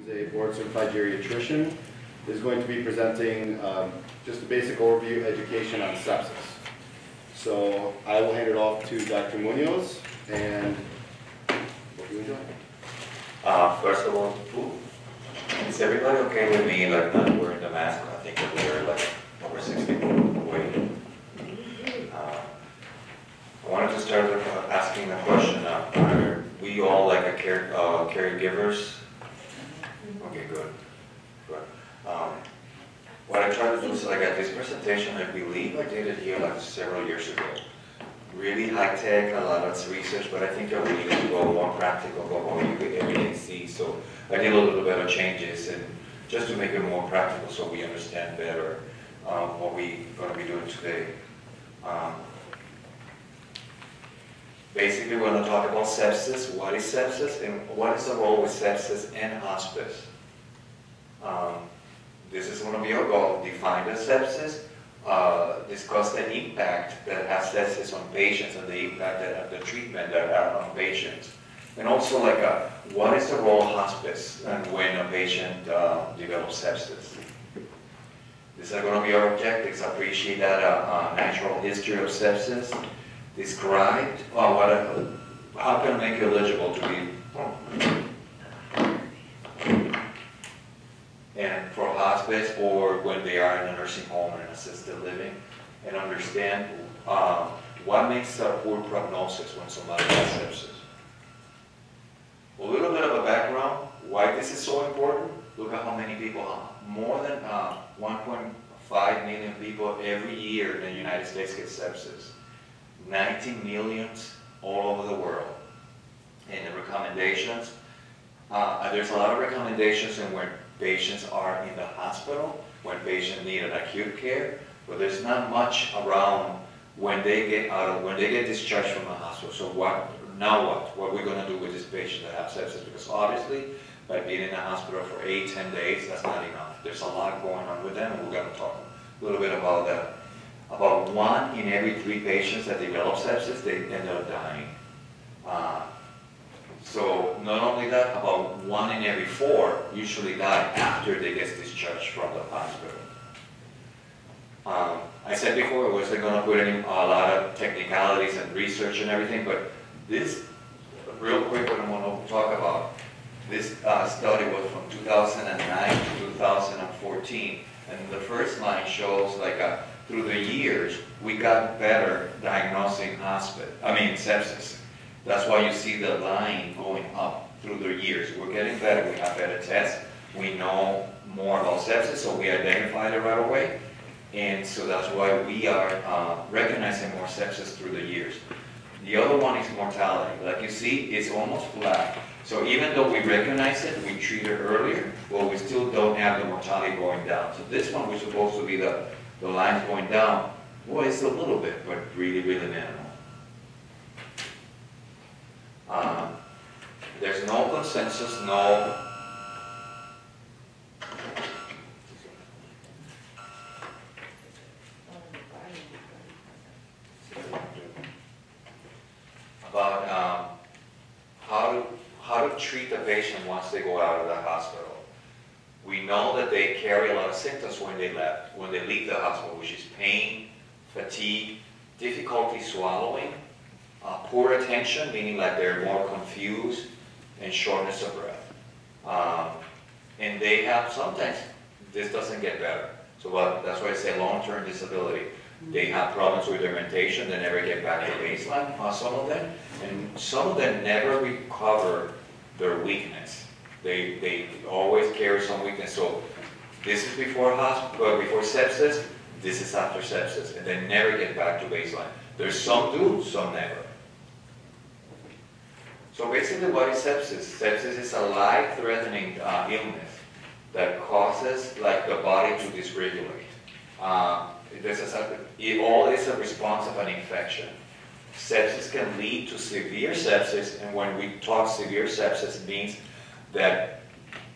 who's a board-certified geriatrician, is going to be presenting just a basic overview education on sepsis. So I will hand it off to Dr. Munoz, and hope you enjoy. First of all, is everybody okay with me like not wearing the mask? I think that we're like over 6 people away. I wanted to start with asking a question. Are we all like a caregivers? Okay, good. What I try to do is like at this presentation, I believe I did it here like several years ago. Really high tech, a lot of research, but I think that we need to go more practical, go more you could everything see. So I did a little bit of changes and just to make it more practical so we understand better what we're going to be doing today. Basically, we're going to talk about sepsis, what is sepsis, and what is the role with sepsis and hospice. This is going to be our goal, define the sepsis, discuss the impact that has sepsis on patients and the impact that the treatment that are on patients. And also like what is the role of hospice and when a patient develops sepsis. These are going to be our objectives. Appreciate that natural history of sepsis. Describe how can I make you eligible to be and for hospice or when they are in a nursing home or in assisted living, and understand what makes a poor prognosis when somebody has sepsis. A little bit of a background, why this is so important. Look at how many people, more than 1.5 million people every year in the United States get sepsis. 19 million all over the world. And the recommendations, there's a lot of recommendations in when patients are in the hospital, when patients need an acute care, but there's not much around when they get discharged from the hospital. So what are we going to do with this patient that have sepsis? Because obviously, by being in the hospital for 8-10 days, that's not enough. There's a lot going on with them, and we're going to talk a little bit about that. About 1 in every 3 patients that develop sepsis, they end up dying. So not only that, about 1 in every 4 usually die after they get discharged from the hospital. I said before I wasn't going to put in a lot of technicalities and research and everything, but this, real quick, what I want to talk about, this study was from 2009 to 2014, and the first line shows like through the years, we got better diagnosing sepsis. That's why you see the line going up through the years. We're getting better. We have better tests. We know more about sepsis, so we identified it right away. And so that's why we are recognizing more sepsis through the years. The other one is mortality. Like you see, it's almost flat. So even though we recognize it, we treat it earlier, well, we still don't have the mortality going down. So this one was supposed to be the lines going down. Well, it's a little bit, but really, really minimal. There's no consensus, no about how to treat the patient once they go out of the hospital. We know that they carry a lot of symptoms when they leave the hospital, which is pain, fatigue, difficulty swallowing, poor attention, meaning like they're more confused, and shortness of breath. And they have, sometimes this doesn't get better. So that's why I say long-term disability. They have problems with their mentation, they never get back to baseline, some of them. And some of them never recover their weakness. They always carry some weakness. So this is before sepsis, this is after sepsis, and they never get back to baseline. There's some do, some never. So basically what is sepsis? Sepsis is a life-threatening illness that causes like the body to dysregulate. It all is a response of an infection. Sepsis can lead to severe sepsis, and when we talk severe sepsis, it means that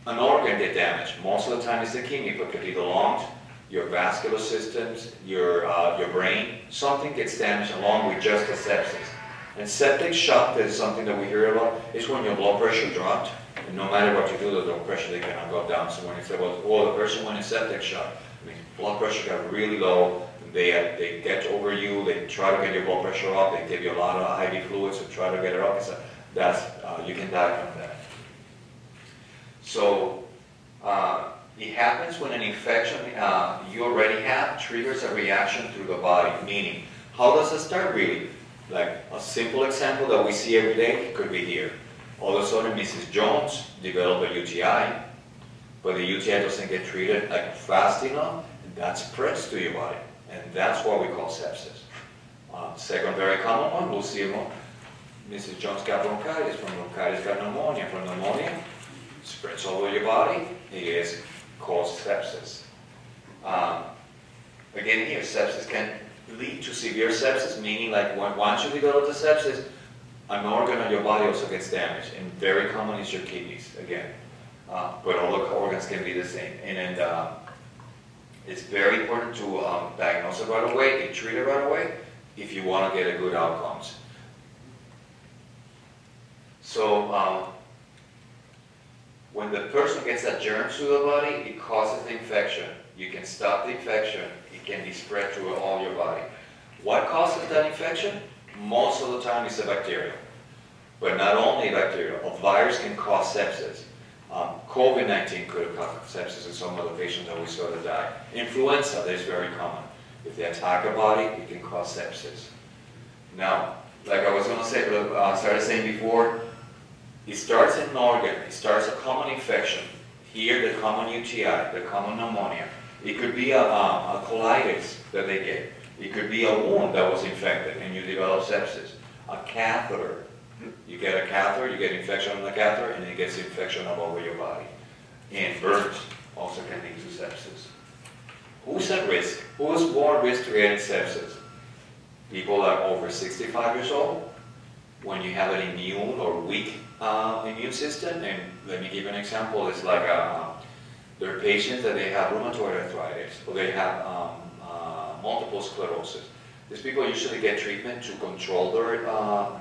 an organ gets damaged. Most of the time it's the kidney, but it could be the lungs, your vascular systems, your brain. Something gets damaged along with just the sepsis. And septic shock, that is something that we hear about, is when your blood pressure dropped And no matter what you do, the blood pressure, they cannot go down. So when you say, well, the person went in septic shock, I mean, blood pressure got really low, they get over you, they try to get your blood pressure up, they give you a lot of IV fluids to try to get it up. So that's, you can die from that. So it happens when an infection you already have triggers a reaction through the body. Meaning, how does it start really? Like a simple example that we see every day could be here. All of a sudden, Mrs. Jones developed a UTI, but the UTI doesn't get treated like fast enough, and that spreads to your body, and that's what we call sepsis. Second very common one, we'll see more. Mrs. Jones got bronchitis, from bronchitis got pneumonia, from pneumonia spreads all over your body, it is called sepsis. Again here, sepsis can lead to severe sepsis, meaning like once you develop the sepsis, an organ of your body also gets damaged, and very common is your kidneys, again. But all the organs can be the same. And it's very important to diagnose it right away and treat it right away if you want to get a good outcomes. So when the person gets that germ to the body, it causes the infection. You can stop the infection. It can be spread through all your body. What causes that infection? Most of the time it's a bacteria. But not only bacteria, a virus can cause sepsis. COVID-19 could have caused sepsis in some of the patients that we saw that die. Influenza, that is very common. If they attack a body, it can cause sepsis. Now, like I was going to say, started saying before, it starts in an organ, it starts a common infection. Here, the common UTI, the common pneumonia. It could be a colitis that they get. It could be a wound that was infected and you develop sepsis. A catheter. You get a catheter, you get infection on the catheter, and it gets infection all over your body. And burns also can lead to sepsis. Who's at risk? Who is more at risk to getting sepsis? People that are over 65 years old, when you have an immune or weak immune system, and let me give you an example. It's like there are patients that they have rheumatoid arthritis, or they have multiple sclerosis. These people usually get treatment to control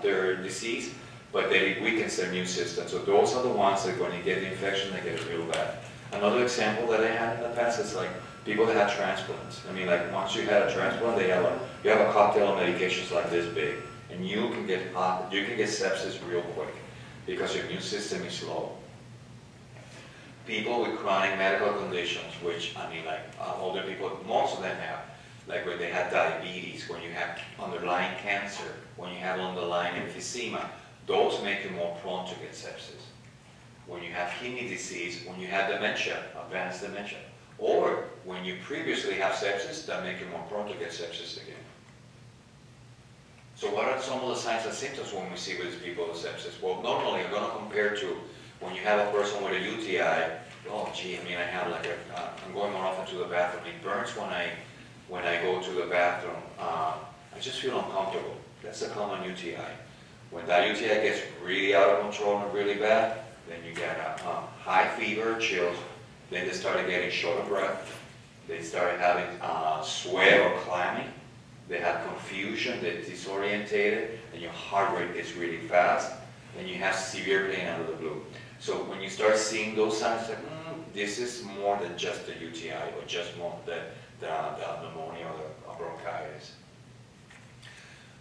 their disease, but then it weakens their immune system. So those are the ones that when they get the infection, they get it real bad. Another example that I had in the past is like people that had transplants. I mean, like once you had a transplant, you have a cocktail of medications like this big, and you can get sepsis real quick because your immune system is low. People with chronic medical conditions, which I mean, like older people, most of them have. Like when they have diabetes, when you have underlying cancer, when you have underlying emphysema, those make you more prone to get sepsis. When you have kidney disease, when you have dementia, advanced dementia, or when you previously have sepsis, that make you more prone to get sepsis again. So what are some of the signs and symptoms when we see with these people with sepsis? Well, normally I'm going to compare to when you have a person with a UTI. Oh, gee, I mean, I have like I'm going more often to the bathroom. It burns when I go to the bathroom. I just feel uncomfortable. That's a common UTI. When that UTI gets really out of control and really bad, then you get high fever, chills. Then they started getting short of breath. They started having sweat or clammy. They have confusion, they're disorientated, and your heart rate is really fast. And you have severe pain out of the blue. So when you start seeing those signs, like, this is more than just the UTI or just more the pneumonia or the bronchitis.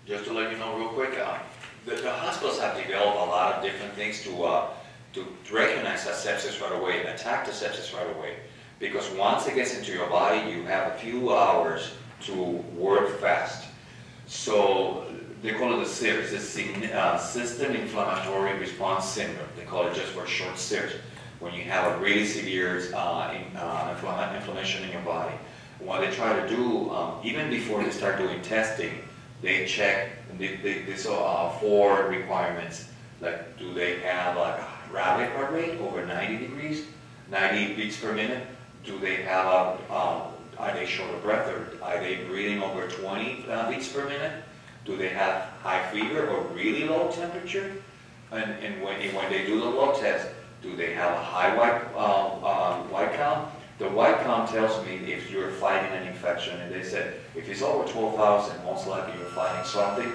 Just to let you know real quick, the hospitals have developed a lot of different things to recognize that sepsis right away and attack the sepsis right away. Because once it gets into your body, you have a few hours to work fast. So they call it the SIRS, the System Inflammatory Response Syndrome. They call it just for short SIRS. When you have a really severe inflammation in your body. What they try to do, even before they start doing testing, they check, they saw 4 requirements. Like, do they have like a rapid heart rate over 90 degrees, 90 beats per minute? Do they have are they short of breath, or are they breathing over 20 beats per minute? Do they have high fever or really low temperature? And when they do the blood test, do they have a high white count? The white count tells me if you're fighting an infection, and they said if it's over 12,000, most likely you're fighting something.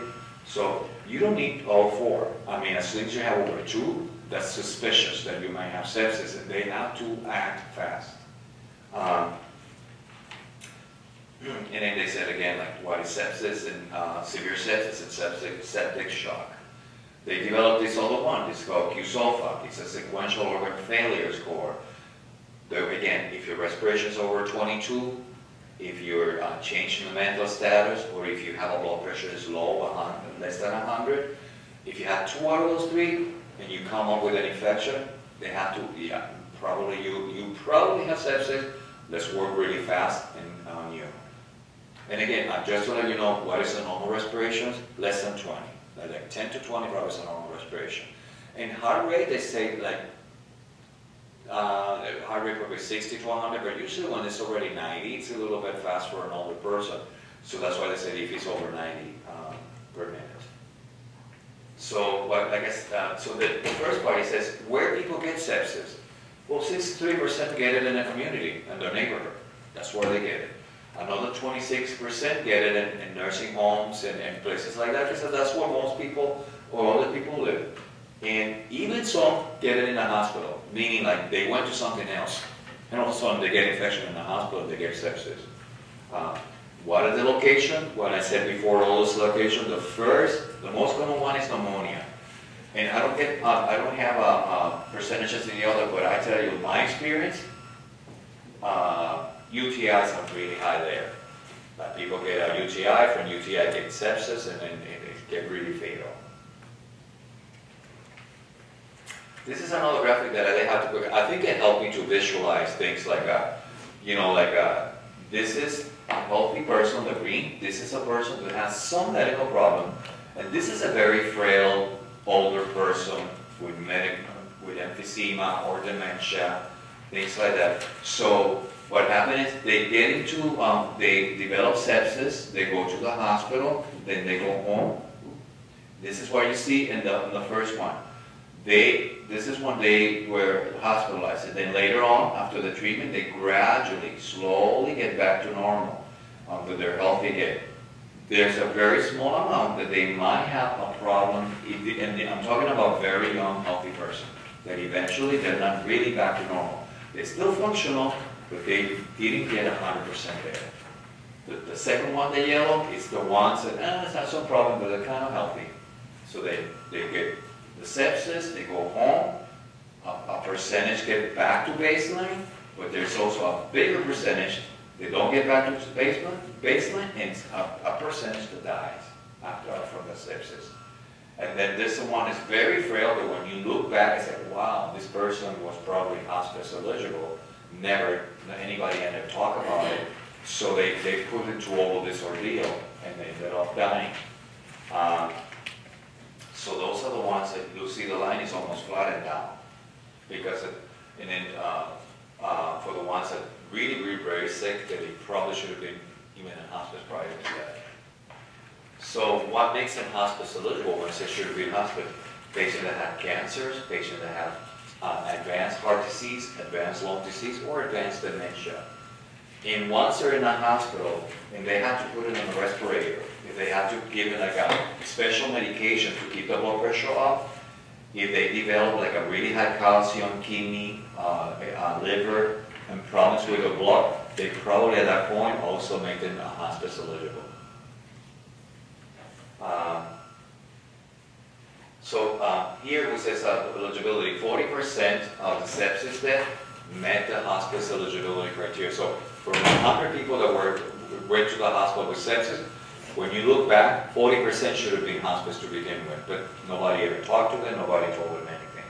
So you don't need all 4. I mean, as soon as you have over 2, that's suspicious that you might have sepsis, and they have to act fast. And then they said again, like, what is sepsis and severe sepsis and septic shock. They developed this other one, it's called Q-sulfa. It's a sequential organ failure score. Though again, if your respiration is over 22, if you're changing the mental status, or if you have a blood pressure is low, less than 100, if you have 2 out of those 3, and you come up with an infection, they have to, yeah, probably you probably have sepsis. Let's work really fast on you. And again, just to let you know, what is a normal respiration? Less than 20. Like 10 to 20 probably is a normal respiration. And heart rate, they say like, heart rate probably 60 to 100, but usually when it's already 90, it's a little bit fast for an older person. So that's why they say if it's over 90 per minute. So, what I guess, so the first part, he says, where people get sepsis? Well, 63% get it in a community, in their neighborhood. That's where they get it. Another 26% get it in nursing homes and places like that, because that's where most people, or all the people live. And even some get it in a hospital, meaning like they went to something else, and all of a sudden they get infection in the hospital, they get sepsis. What are the locations? What I said before, all those locations, the most common one is pneumonia. And I don't have percentages in the other, but I tell you, my experience, UTIs are really high there. Like people get a UTI, from UTI get sepsis, and then it get really fatal. This is another graphic that I have to, I think it helped me to visualize things like, this is a healthy person, the green. This is a person that has some medical problem, and this is a very frail, older person with emphysema or dementia, things like that. So what happened is they get into, they develop sepsis, they go to the hospital, then they go home. This is what you see in the first one. This is when they were hospitalized, and then later on, after the treatment, they gradually, slowly get back to normal, to their health again. There's a very small amount that they might have a problem, and I'm talking about very young, healthy person, that eventually they're not really back to normal. They're still functional, but they didn't get 100% there. The second one, the yellow, is the ones that, it's not some problem, but they're kind of healthy. So they get the sepsis, they go home, a percentage get back to baseline, but there's also a bigger percentage they don't get back to baseline, and a percentage that dies from the sepsis. And then this one is very frail, but when you look back and say, wow, this person was probably hospice eligible, never anybody ended up talking about it, so they put it to all this ordeal, and they ended up dying. So those are the ones that you'll see the line is almost flattened down. Because, and then for the ones that really very sick, that they probably should have been even in hospice prior to that. So what makes them hospice eligible when they should have been in hospice? Patients that have cancers, patients that have advanced heart disease, advanced lung disease, or advanced dementia. And once they're in a hospital, and they have to put it on a respirator, if they have to give it like a special medication to keep the blood pressure up, if they develop like a really high calcium, kidney, liver, and problems with the blood, they probably at that point also make them hospice eligible. Here it says eligibility, 40% of the sepsis death met the hospice eligibility criteria. So for 100 people that went to the hospital with sepsis, when you look back, 40% should have been hospice to begin with, but nobody ever talked to them, nobody told them anything.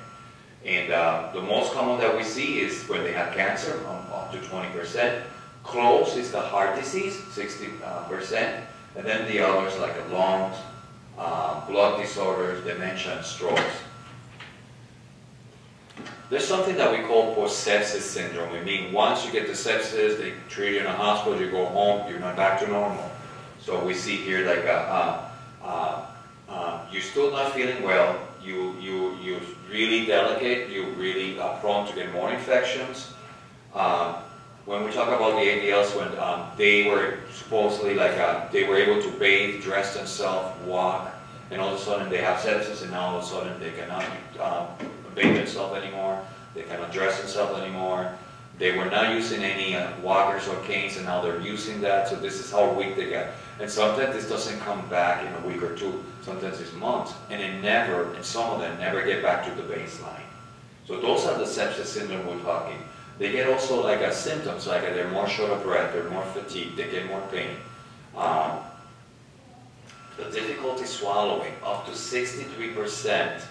And the most common that we see is when they have cancer, up to 20%. Close is the heart disease, 60%. And then the others like the lungs, blood disorders, dementia, and strokes. There's something that we call post-sepsis syndrome. I mean, once you get the sepsis, they treat you in a hospital, you go home, you're not back to normal. So we see here like you're still not feeling well, you're really delicate, you're really prone to get more infections. When we talk about the ADLs, when they were supposedly like, they were able to bathe, dress themselves, walk, and all of a sudden they have sepsis, and now all of a sudden they cannot bathe themselves anymore. They cannot dress themselves anymore. They were not using any walkers or canes, and now they're using that. So this is how weak they get. And sometimes this doesn't come back in a week or two. Sometimes it's months, and some of them never get back to the baseline. So those are the sepsis syndrome we're talking. They get also like symptoms, like they're more short of breath, they're more fatigued, they get more pain. The difficulty swallowing, up to 63%,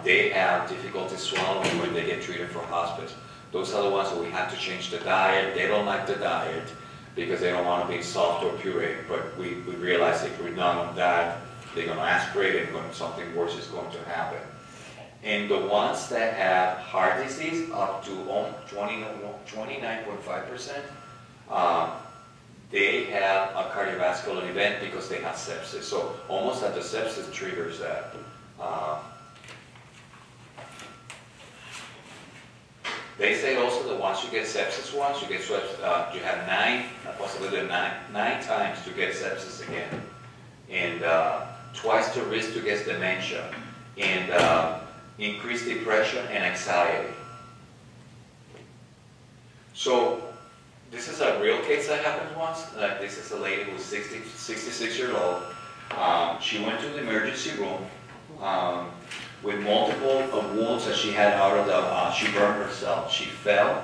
they have difficulty swallowing when they get treated for hospice. Those are the ones that we have to change the diet. They don't like the diet because they don't want to be soft or puree, but we realize if we're not on that, they're going to aspirate and something worse is going to happen. And the ones that have heart disease, up to 29.5%, they have a cardiovascular event because they have sepsis. So almost that the sepsis triggers that. They say also that once you get sepsis once, you have a possibility of nine times to get sepsis again. And twice the risk to get dementia. And increased depression and anxiety. So this is a real case that happened once. This is a lady who's 66 years old. She went to the emergency room with multiple wounds that she had out of the, she burned herself. She fell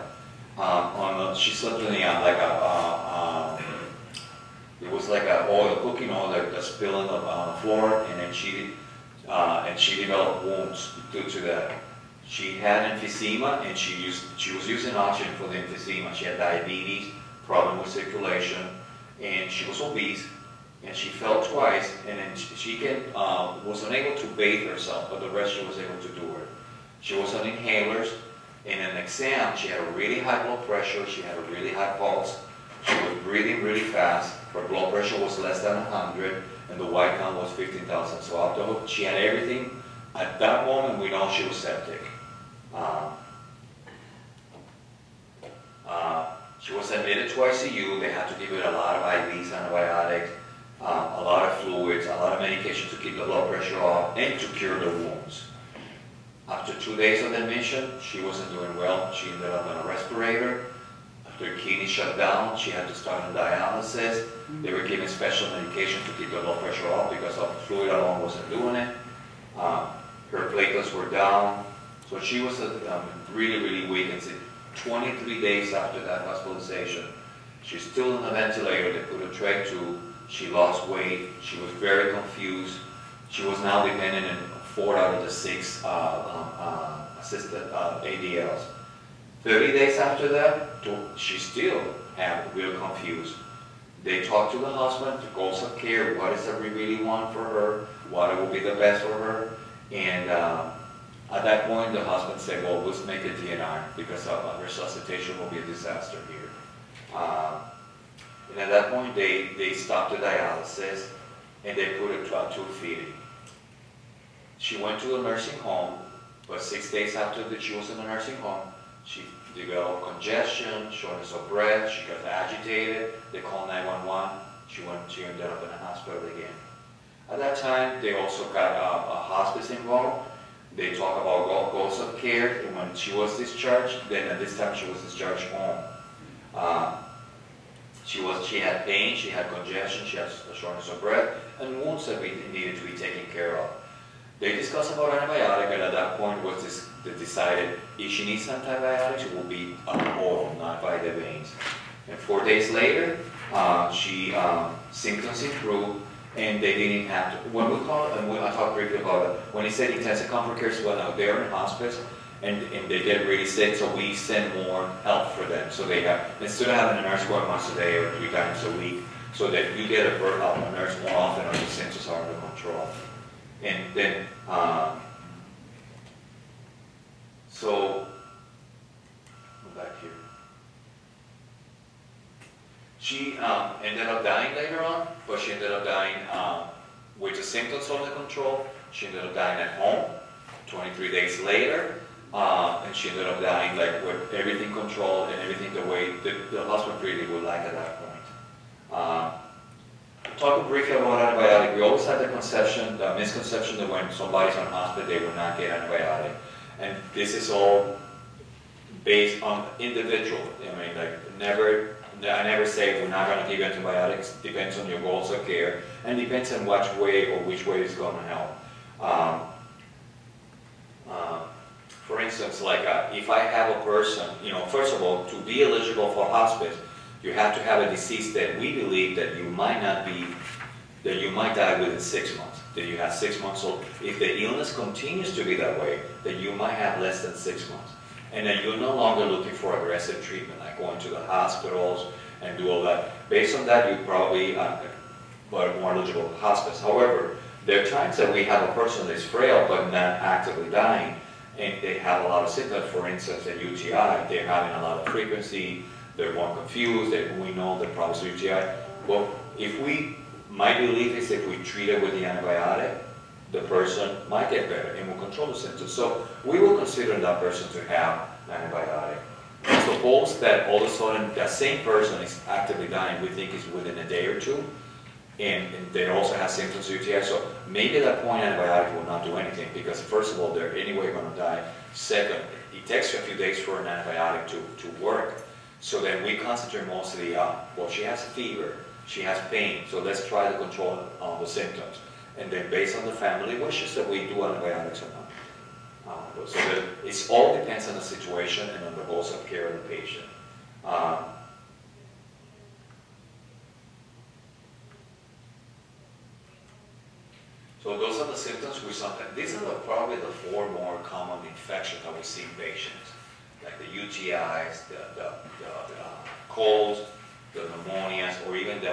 she slipped in the, it was like a cooking oil that spilling on the floor, and then she developed wounds due to that. She had emphysema, and she was using oxygen for the emphysema. She had diabetes, problem with circulation, and she was obese, and she fell twice, and then she was unable to bathe herself, but the rest she was able to do it. She was on inhalers. In an exam, she had a really high blood pressure, she had a really high pulse, she was breathing really fast, her blood pressure was less than 100, and the white count was 15,000. So after she had everything, at that moment we know she was septic. She was admitted to ICU. They had to give her a lot of IVs, antibiotics, a lot of fluids, a lot of medication to keep the blood pressure off and to cure the wounds. After 2 days of admission, she wasn't doing well. She ended up on a respirator. After her kidney shut down, she had to start on dialysis. They were giving special medication to keep the blood pressure off because of fluid alone wasn't doing it. Her platelets were down. So she was really, really weak. And 23 days after that hospitalization, she's still on a ventilator. They put a trach tube. She lost weight. She was very confused. She was now dependent on 4 out of the 6 assisted ADLs. 30 days after that, she still had real confused. They talked to the husband, the goals of care, what is it we really want for her, what will be the best for her. And at that point, the husband said, well, let's make a DNR because resuscitation will be a disaster here. And at that point, they stopped the dialysis and they put a tube feeding. She went to a nursing home, but 6 days after that she was in the nursing home, she developed congestion, shortness of breath, she got agitated, they called 911, she ended up in the hospital again. At that time, they also got a hospice involved. They talk about goals of care, and when she was discharged, then at this time she was discharged home. She had pain, she had congestion, she had shortness of breath, and wounds that needed to be taken care of. They discussed about antibiotic, and at that point they decided if she needs antibiotics, it will be oral, not by the veins. And 4 days later, symptoms improved, and they didn't have to. When we call it, and I talked briefly about it, when he said intensive complex care, well, they're in hospice, and they get really sick, so we send more help for them. So they have, instead of having a nurse work once a day or 3 times a week, so that you get a nurse more often, or the symptoms are under control. And then, so, back here. She ended up dying later on, but she ended up dying with the symptoms under control. She ended up dying at home 23 days later, and she ended up dying like with everything controlled and everything the way the husband really would like at that point. Talking briefly about antibiotic, we always had the misconception that when somebody's on hospital, they will not get antibiotic. And this is all based on individual. I mean, like I never say we're not going to give antibiotics. Depends on your goals of care, and depends on which way it's going to help. For instance, like if I have a person, first of all, to be eligible for hospice, you have to have a disease that we believe that you might die within 6 months. That you have 6 months old. If the illness continues to be that way, then you might have less than 6 months. And then you're no longer looking for aggressive treatment, like going to the hospitals and do all that. Based on that, you probably are more eligible for hospice. However, there are times that we have a person that's frail but not actively dying, and they have a lot of symptoms. For instance, a UTI, they're having a lot of frequency, they're more confused, we know that probably it's UTI. Well, my belief is if we treat it with the antibiotic, the person might get better and will control the symptoms. So we will consider that person to have an antibiotic. Suppose that all of a sudden that same person is actively dying, we think is within a day or two, and they also have symptoms of UTI. So maybe at that point antibiotic will not do anything, because first of all, they're anyway going to die. Second, it takes a few days for an antibiotic to work. So then we concentrate mostly on, well, she has a fever, she has pain, so let's try to control the symptoms. And then based on the family wishes that we do antibiotics or not. So that it all depends on the situation and on the goals of care of the patient. So those are the symptoms we sometimes, these are probably the 4 more common infections that we see in patients, like the UTIs, the colds, the pneumonias, or even the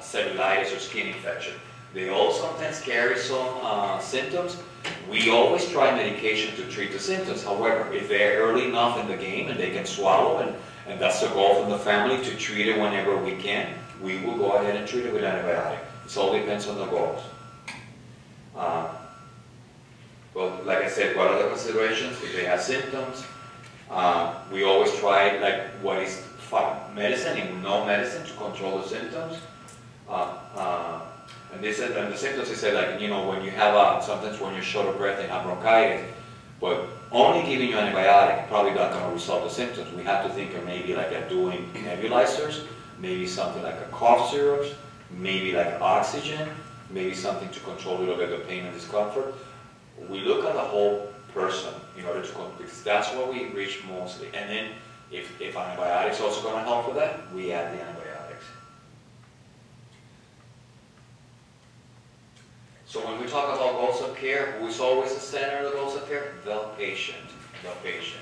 cellulitis or skin infection. They all sometimes carry some symptoms. We always try medication to treat the symptoms. However, if they're early enough in the game and they can swallow, and that's the goal from the family, to treat it whenever we can, we will go ahead and treat it with antibiotic. It all depends on the goals. Well, like I said, what are the considerations? If they have symptoms, we always try, like, what is medicine and no medicine to control the symptoms. And they said, and the symptoms, they said, like, when you have sometimes when you're short of breath and have bronchitis, but only giving you antibiotic probably not going to resolve the symptoms. We have to think of maybe like doing nebulizers, maybe something like a cough syrups, maybe like oxygen, maybe something to control a little bit of pain and discomfort. We look at the whole person in order to, because that's what we reach mostly. And then if antibiotics also going to help with that, we add the antibiotics. So when we talk about goals of care, who is always the center of the goals of care? The patient. The patient.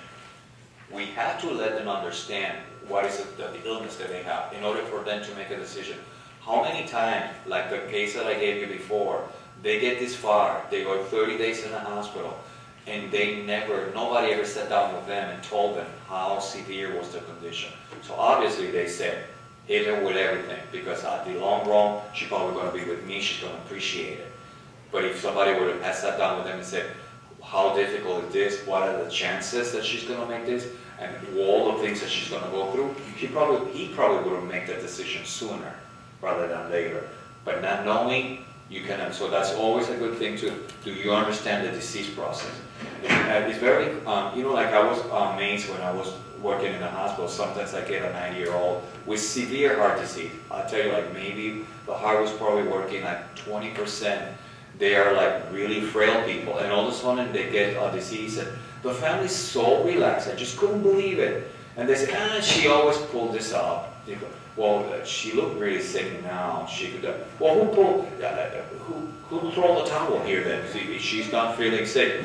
We have to let them understand what is the illness that they have in order for them to make a decision. How many times, like the case that I gave you before, they get this far, they go 30 days in the hospital, and nobody ever sat down with them and told them how severe was their condition. So obviously they said, hit her with everything, because at the long run, she's probably going to be with me, she's going to appreciate it. But if somebody would have sat down with them and said, how difficult is this, what are the chances that she's going to make this, and all the things that she's going to go through, he probably would have made that decision sooner rather than later. But not knowing, you can, so that's always a good thing to, do you understand the disease process? It's very, like I was amazed when I was working in the hospital, sometimes I get a 90-year-old with severe heart disease. I'll tell you, like maybe the heart was probably working like 20%. They are like really frail people, and all of a sudden they get a disease, and the family's so relaxed, I just couldn't believe it. And they say, she always pulled this up. They go, well, she looked really sick now. She could, well, who threw the towel here then? She's not feeling sick.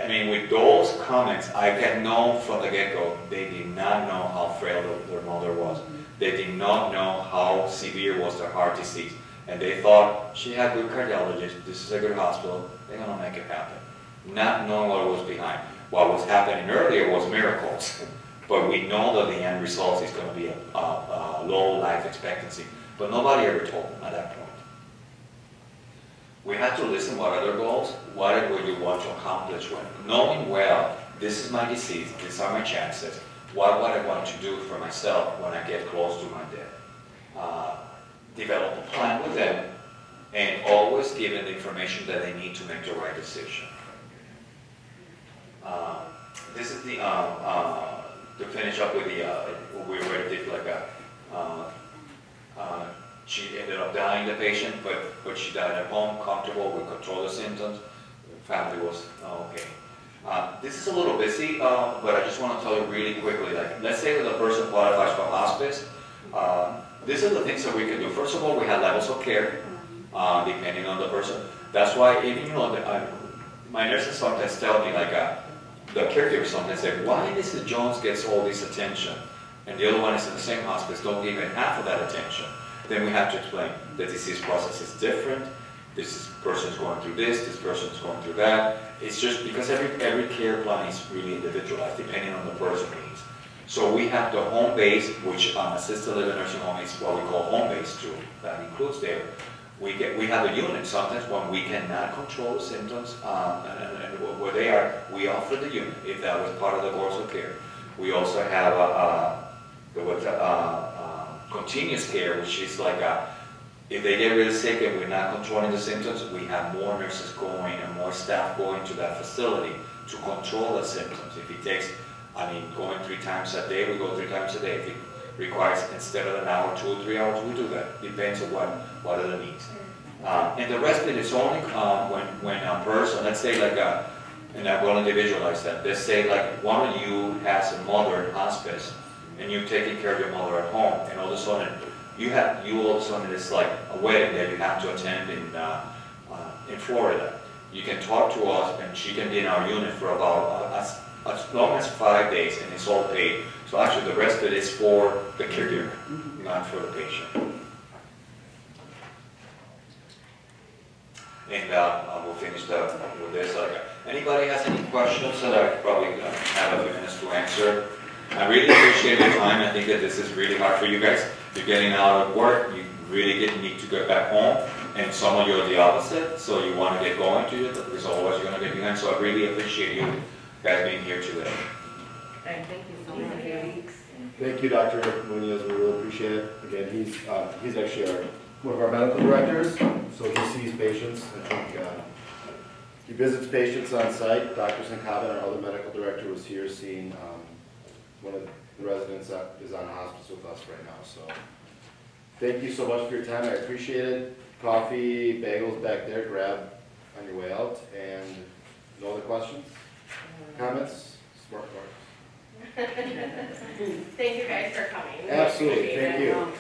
I mean, with those comments, I can know from the get-go, they did not know how frail their mother was. They did not know how severe was their heart disease. And they thought, she had good cardiologists, this is a good hospital, they're going to make it happen. Not knowing what was behind. What was happening earlier was miracles. But we know that the end result is going to be a low life expectancy. But nobody ever told them at that point. We have to listen what are their goals, what would you want to accomplish when. Knowing well, this is my disease, these are my chances, what I want to do for myself when I get close to my death. Develop a plan with them, and always give them the information that they need to make the right decision. This is the, to finish up with the, we already did like a, she ended up dying, the patient, but she died at home, comfortable, we control the symptoms, the family was okay. This is a little busy, but I just want to tell you really quickly, like, let's say that the person qualifies for hospice. These are the things that we can do. First of all, we have levels of care, depending on the person. That's why, even, you know, my nurses sometimes tell me, like, the caregiver sometimes say, why Mrs. Jones gets all this attention, and the other one is in the same hospice, don't give even half of that attention? Then we have to explain the disease process is different. This person is going through this person is going through that. It's just because every care plan is really individualized, depending on the person's needs. So we have the home base, which assisted living nursing home is what we call home base too. That includes there. We have a unit. Sometimes when we cannot control the symptoms and where they are, we offer the unit if that was part of the course of care. We also have continuous care, which is like if they get really sick and we're not controlling the symptoms, we have more nurses going and more staff going to that facility to control the symptoms. If it takes, going 3 times a day, we go 3 times a day. If it requires, instead of an hour, 2 or 3 hours, we do that. Depends on what are the needs. And the respite is only when a person, let's say like and I will individualize that. Let's say like one of you has a mother in hospice, and you're taking care of your mother at home, and all of a sudden, all of a sudden it's like a wedding that you have to attend in Florida. You can talk to us, and she can be in our unit for about as long as 5 days, and it's all paid. So actually, the rest of it is for the caregiver, not for the patient. And we'll finish with this. Anybody has any questions that I probably have a few minutes to answer? I really appreciate your time. I think that this is really hard for you guys. You're getting out of work. You really need to get back home. And some of you are the opposite. So you want to get going to it because otherwise you're going to get behind. So I really appreciate you guys being here today. Thank you so much. Thank you, Dr. Munoz. We really appreciate it. Again, he's actually one of our medical directors. So he sees patients. I think he visits patients on site. Dr. Sankaba, our other medical director, was here seeing one of the residents that is on hospice with us right now. So thank you so much for your time. I appreciate it. Coffee, bagels back there. Grab on your way out. And no other questions? Comments? Smart marks. Thank you guys for coming. Absolutely. Thank you.